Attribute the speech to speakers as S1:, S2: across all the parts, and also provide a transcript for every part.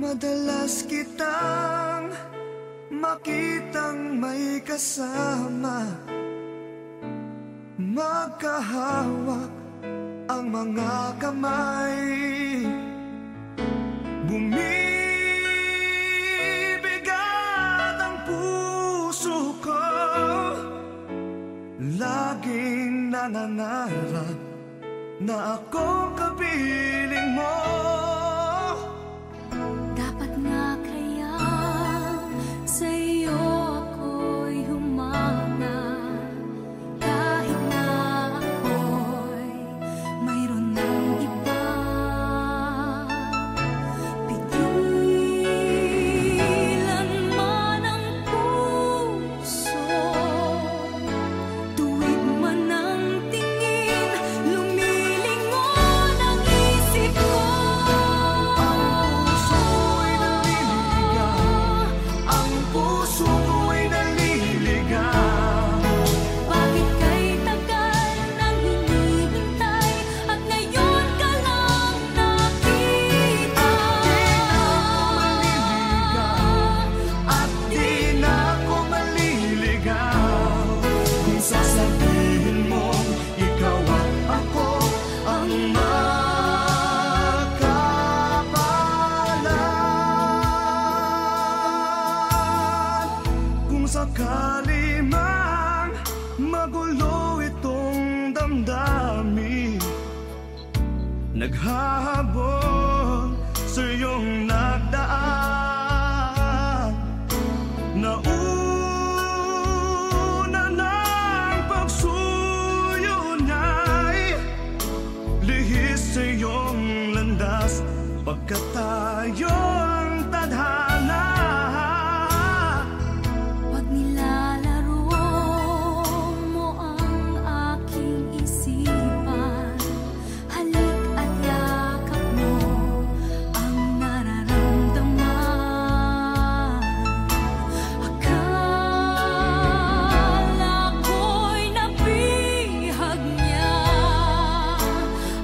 S1: Madalas kitang makitang may kasama, magkahawak ang mga kamay, bumibigat ang puso ko, laging nangangarap na ako kapiling mo.
S2: Dapat nga kaya sa'yo ako'y humanga, kahit na ako'y mayroon ng iba. Pigilan man ang puso, tuwid man ang tingin, lumilingon ang isip ko.
S1: Ang puso ko'y naliligaw.
S2: Bakit kay tagal nang hinihintay at ngayon ka lang nakita?
S1: At di na ako maliligaw kung sasabihin mong ikaw at ako ang magkapalan. Kung sakali mang magulo itong damdamin, naghahabol sa iyong nagdaan, nauna ng pagsuyo niya'y lihis sa iyong landas, pagkat tayo ang tadhana.
S2: Pag nilalaro mo ang aking isipan, halik at yakap mo ang nararamdaman. Akala ko'y nabihag niya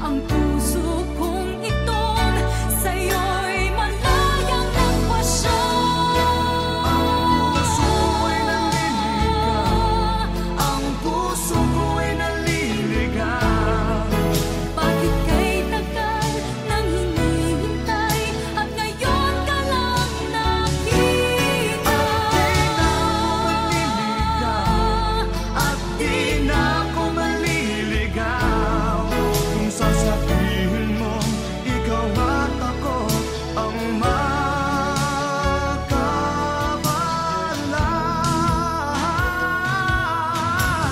S2: ang puso kong iton, sa'yo'y malayang nagpasya. Ang
S1: puso ko'y naliligaw.
S2: bakit kay tagal nang hinihintay at ngayon ka lang nakita?
S1: At di na ako maliligaw kung sasabihin mo ikaw at ako ang magkapalan.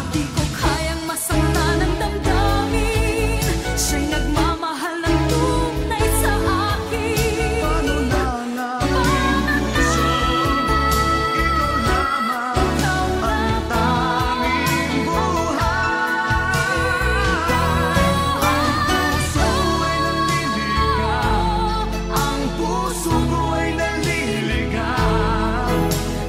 S2: Di ko kayang masakta ng damdamin, siya'y nagmamahal ng tunay sa akin.
S1: Paano na nga ang puso? Ikaw lamang ang tanging buhay. Ang puso ko'y naliligaw.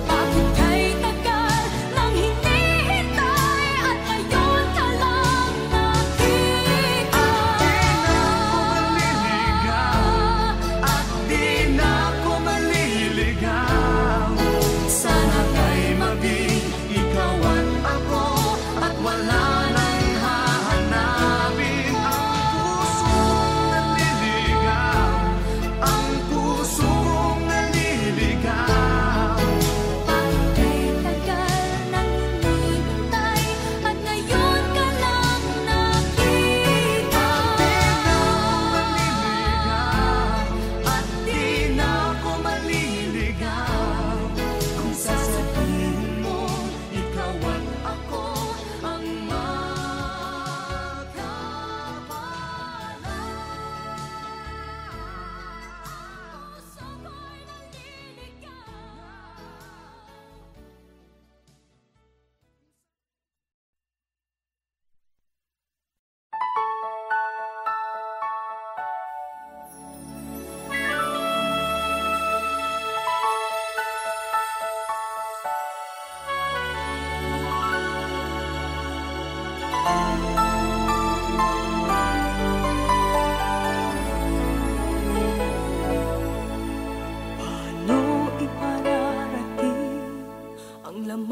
S2: Bakit kay tagal nang hinihintay at ngayon ka lang nakita?
S1: At di na ako maliligaw. Sana kay maging ikaw at ako, at wala nang hahanapin. Ang puso naliligaw. Ang puso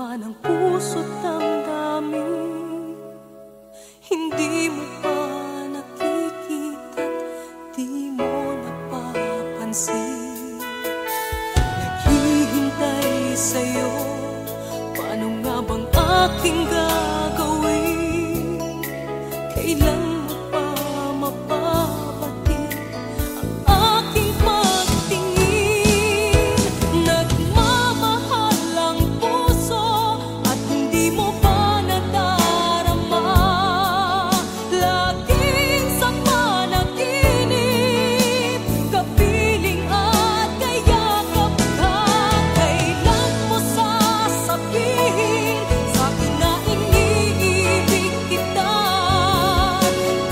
S2: pa ng puso't damdamin, hindi mo pa nakikita, di mo napapansin. Naghihintay sa'yo, paano nga bang aking gagawin? Kailan mo pa mapapatid ang aking pagtingin? Nagmamahal ang puso at hindi mo pa nadarama. Laging sa panaginip, kapiling at kayakap ka. Kailan mo sasabihin sa'kin na iniibig kita?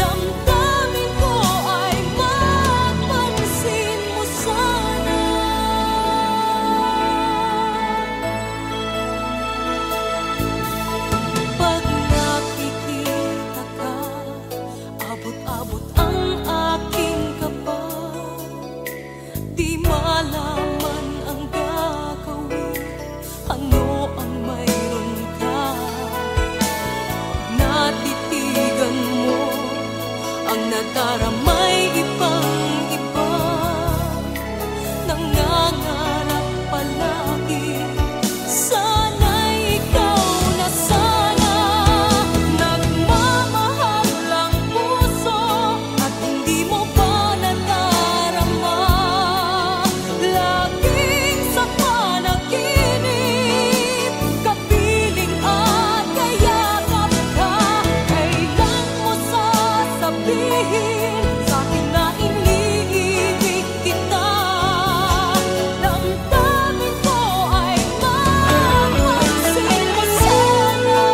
S2: Damdamin ko ay mapansin mo sana. Pag nakikita ka, abot-abot ang aking kapa. Di malaman ang gagawin, ano ang mayroon ka. Natitigan mo ang nadaramay ibang-iba. Nangangarap palagi, sana'y ikaw na sana. Nagmamahal ang puso at hindi mo pa nadarama. Laging sa panaginip, kapiling at kayakap ka. Kailan mo sasabihin sa'kin na iniibig kita? Damdamin ko ay mapansin mo sana.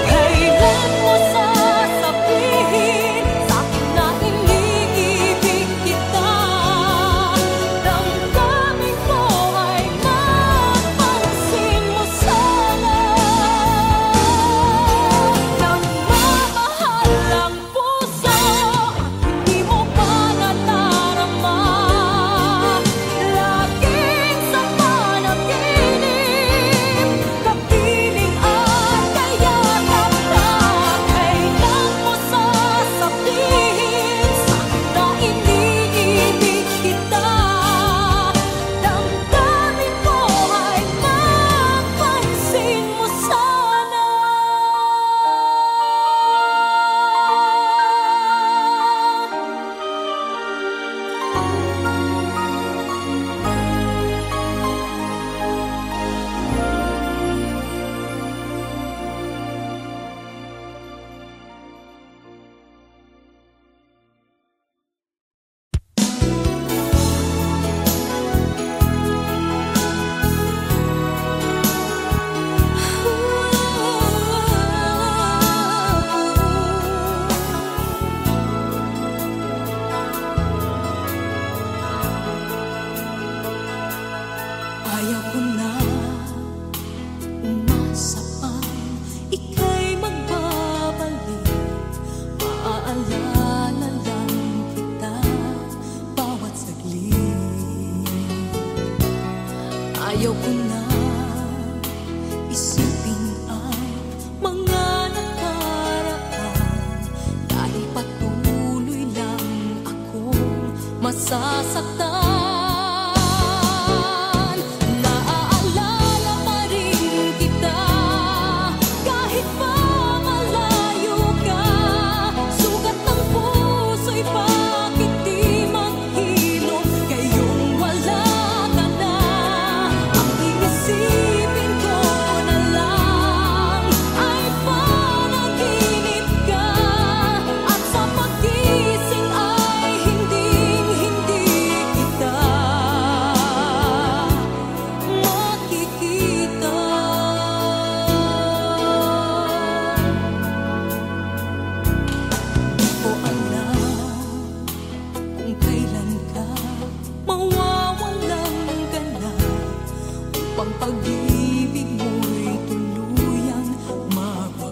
S2: Kailan mo sasabihin sa'kin na iniibig kita? Damdamin ko ay mapansin mo sana. Nagmamahal ang puso at hindi mo pa nadarama. Laging sa panaginip, kapiling at kayakap ka. Kailan mo sasabihin sa'kin na iniibig kita? Damdamin ko ay mapansin mo sana. Ayaw ko na umasa pang ika'y magbabalik. Maaalala lang kita bawat saglit. Ayaw ko na isipin ang mga nakaraan, dahil patuloy lang akong masasaktan. Naaalala pa rin kita kahit pa malayo ka. Sugat ng puso'y bakit di maghilom ngayong wala ka na. Ang iisipin ko na lang ay panaginip ka, at sa paggising ay hinding-hindi kita makikita. Di ko alam kung kailan ka mawawalang gana upang pag-ibig mo'y tuluyang magulo.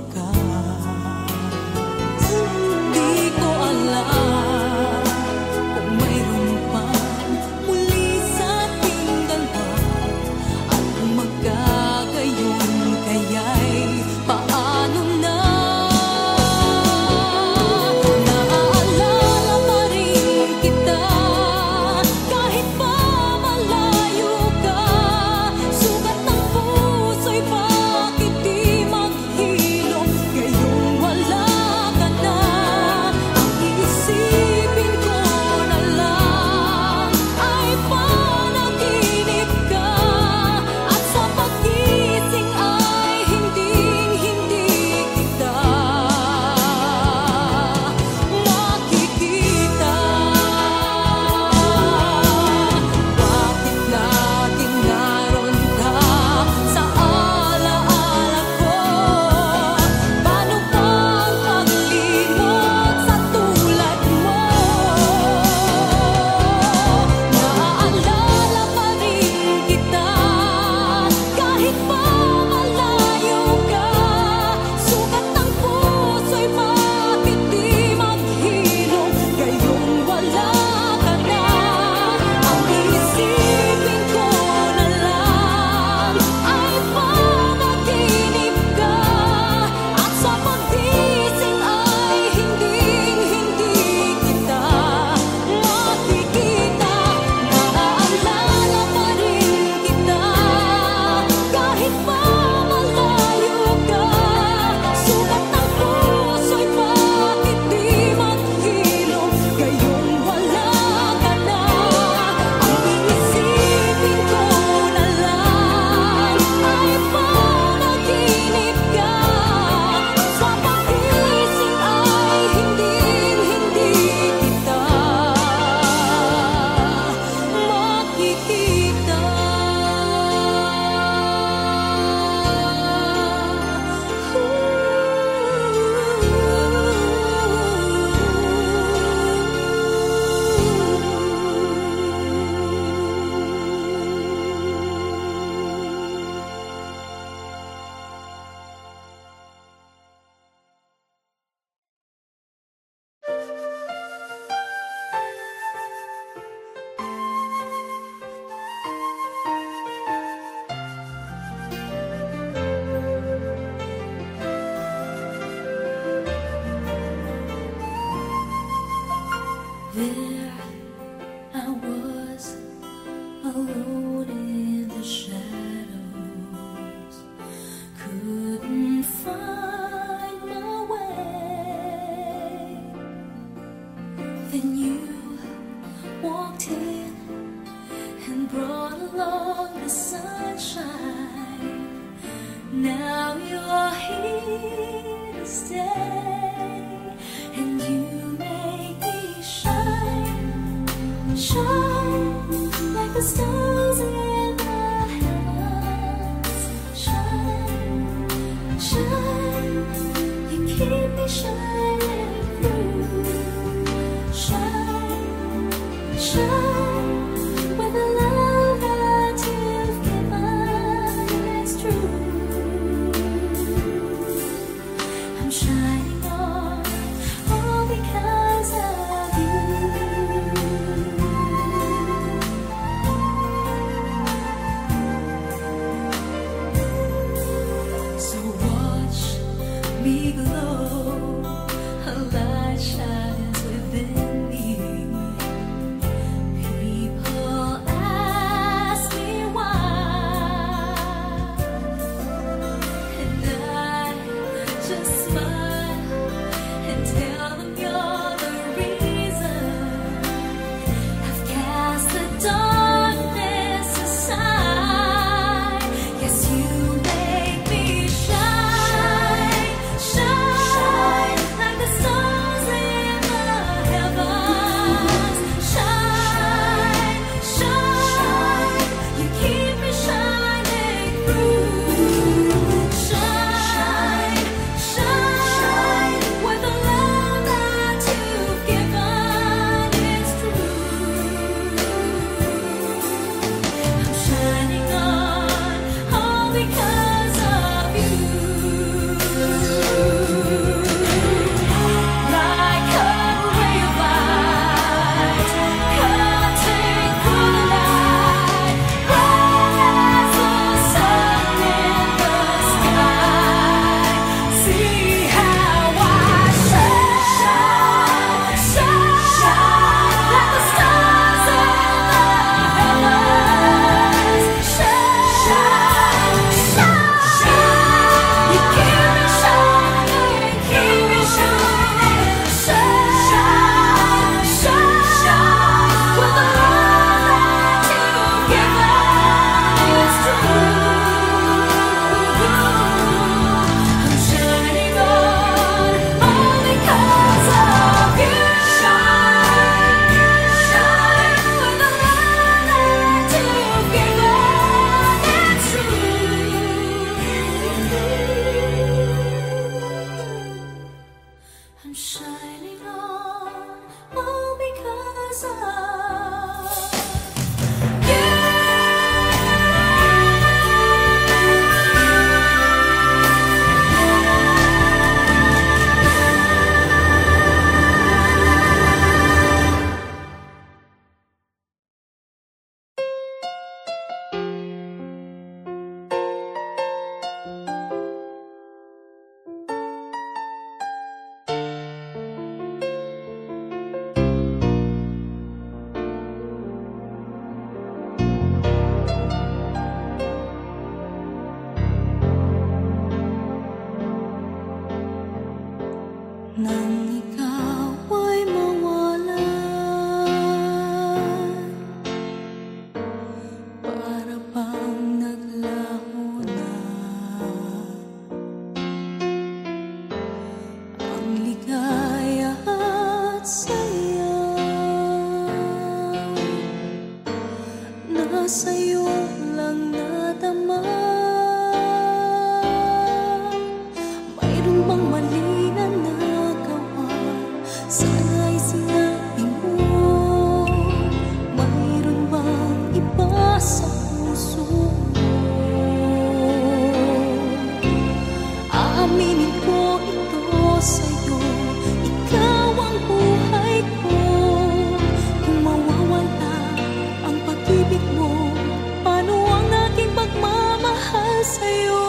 S2: sa'yo.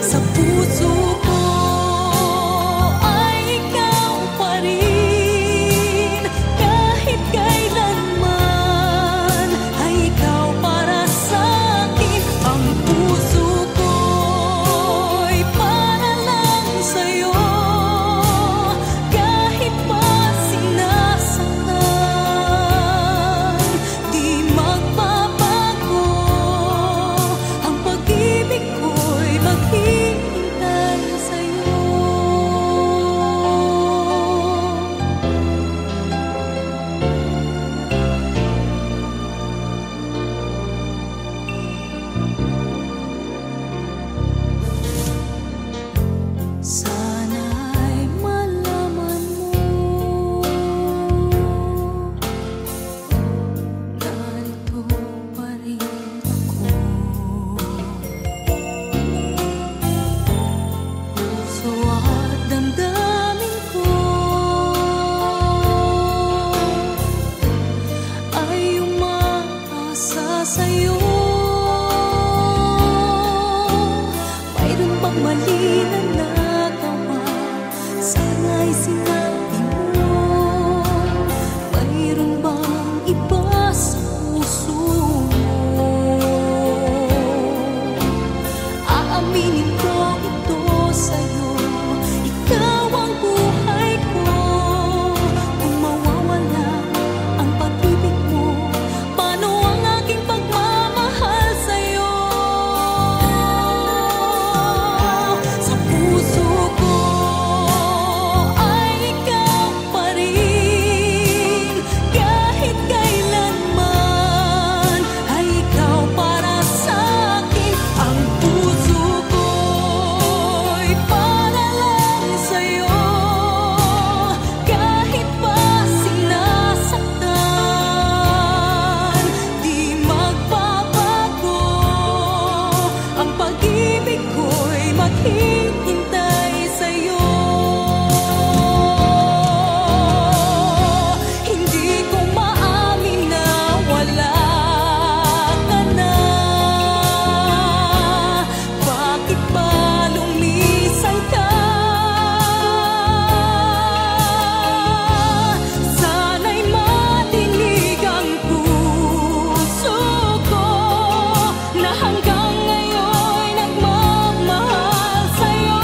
S2: Sa puso ko ay ikaw pa rin. Kahit kailanman ay ikaw para sa'kin. Ang puso ko'y para lang sa'yo. Kahit pa sinasaktan, di magbabago. Ang pag-ibig ko'y maghihintay sa'yo. Sana'y malaman mo, narito pa rin ako. Puso at damdamin ko ay umaasa sa'yo. Mayroon bang mali na nagawa? Sana'y sinabi mo. Mayroon bang iba sa puso mo? Aaminin ko ito sa'yo. Ikaw ang buhay ko. Kung mawawala ang pag-ibig mo, paano ang aking pagmamahal sa'yo? Sa puso ko ay ikaw pa rin. Kahit kailanman ay ikaw para sa'kin. Ang puso ko'y para lang sa'yo. Kahit pa sinasaktan, di magbabago. Ang pag-ibig ko'y maghihintay sa'yo. Hindi ko maamin na wala ka na. Bakit ba lumisan ka? Sana'y madinig ang puso ko na hanggang ngayon'y nagmamahal sa'yo.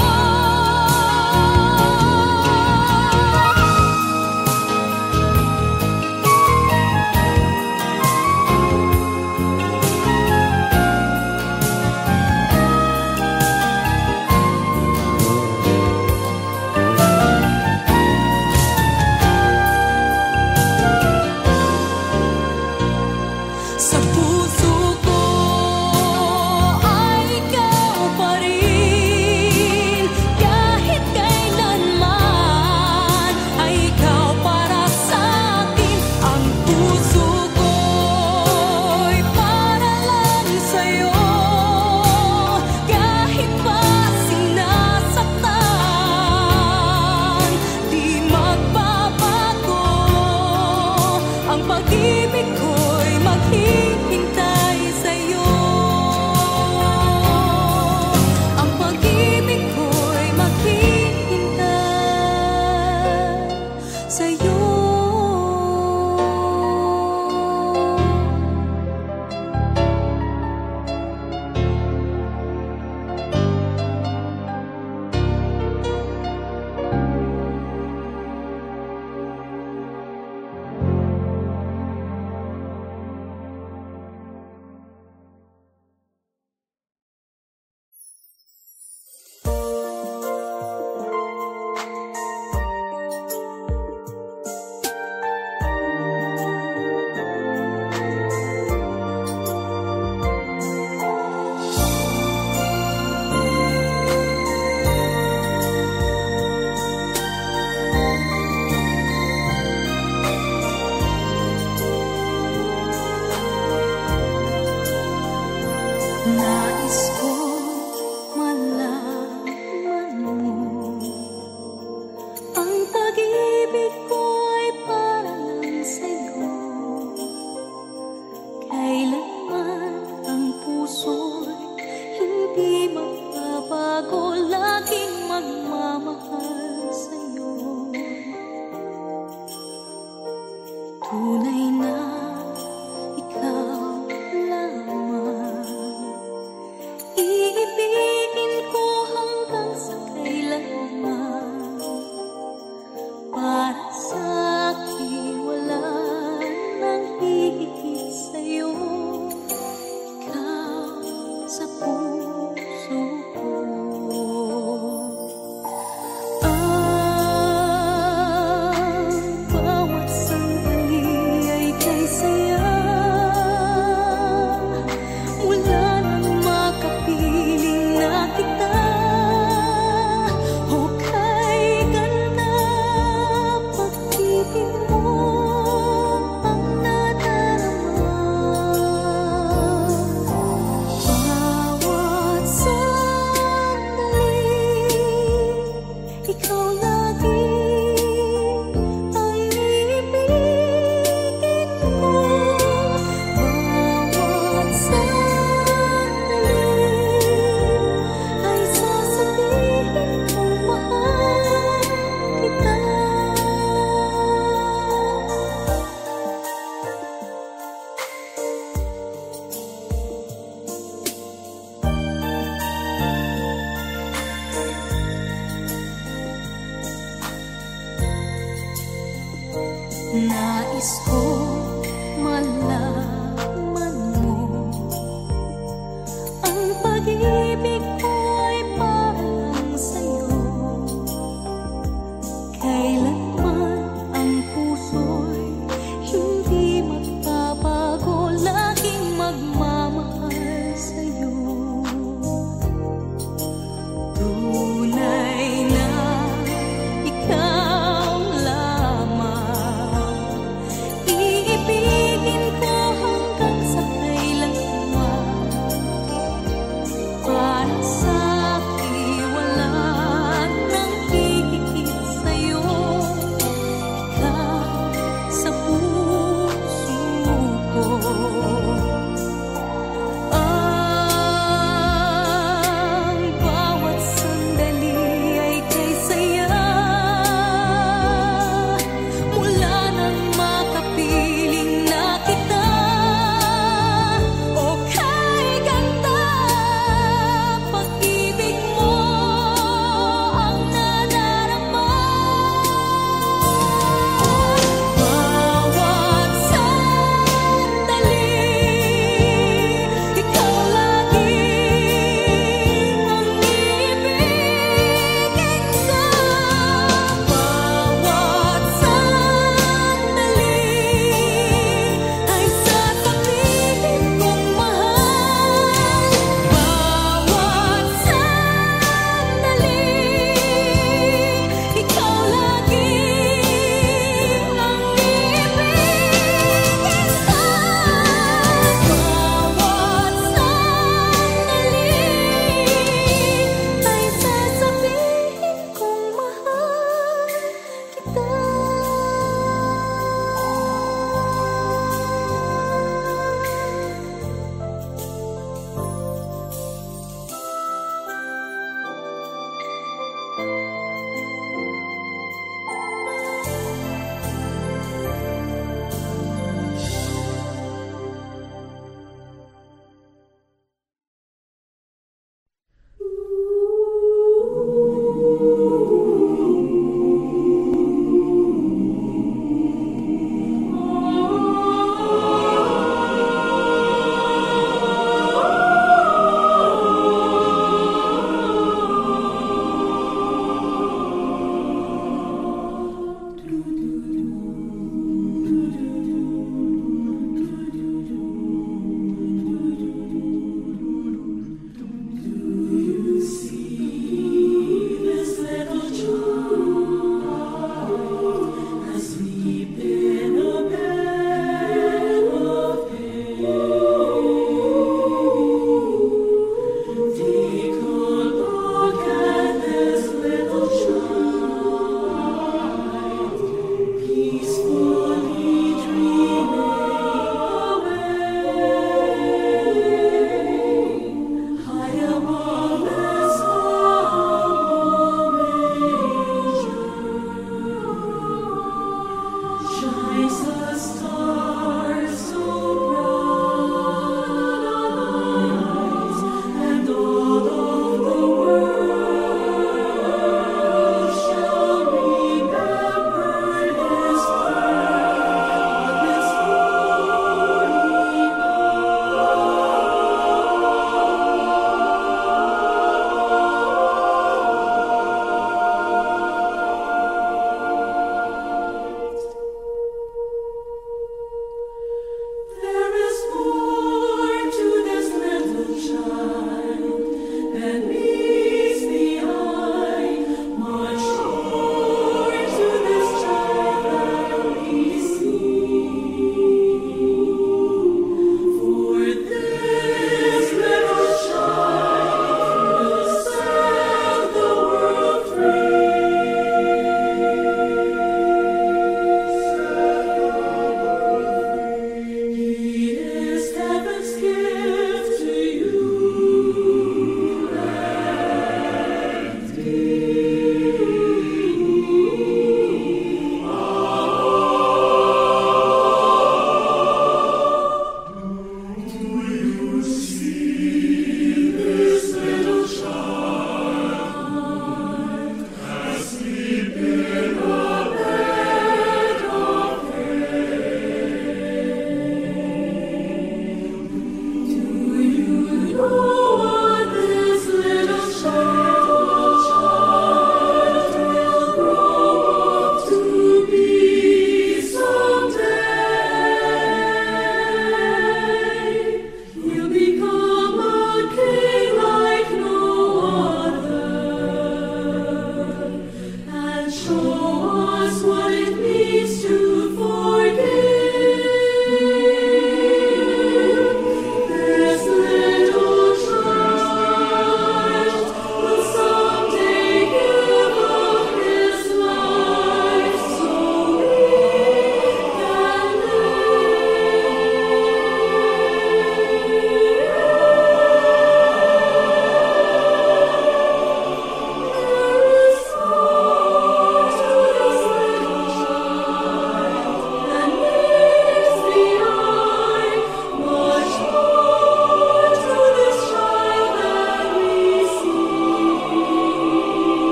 S2: Sa puso ko ay ikaw pa rin. Kahit kailanman ay ikaw para sa'kin. Ang puso ko'y para lang sa'yo. Kahit pa sinasaktan, di magbabago. Ang pag-ibig ko'y maghihintay sa'yo. Ang pag-ibig ko'y maghihintay sa'yo. nais ko malaman mo, ang pag-ibig ko ay para lang sa'yo. Kailanman ang puso'y hindi magbabago, laging magmamahal sa'yo. Tunay na ikaw lamang,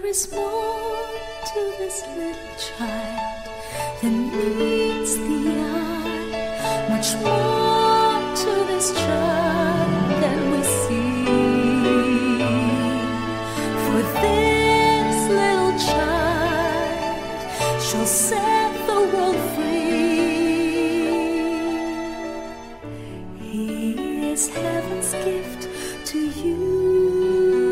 S2: is more to this little child than meets the eye, much more to this child than we see. For this little child shall set the world free. He is heaven's gift to you.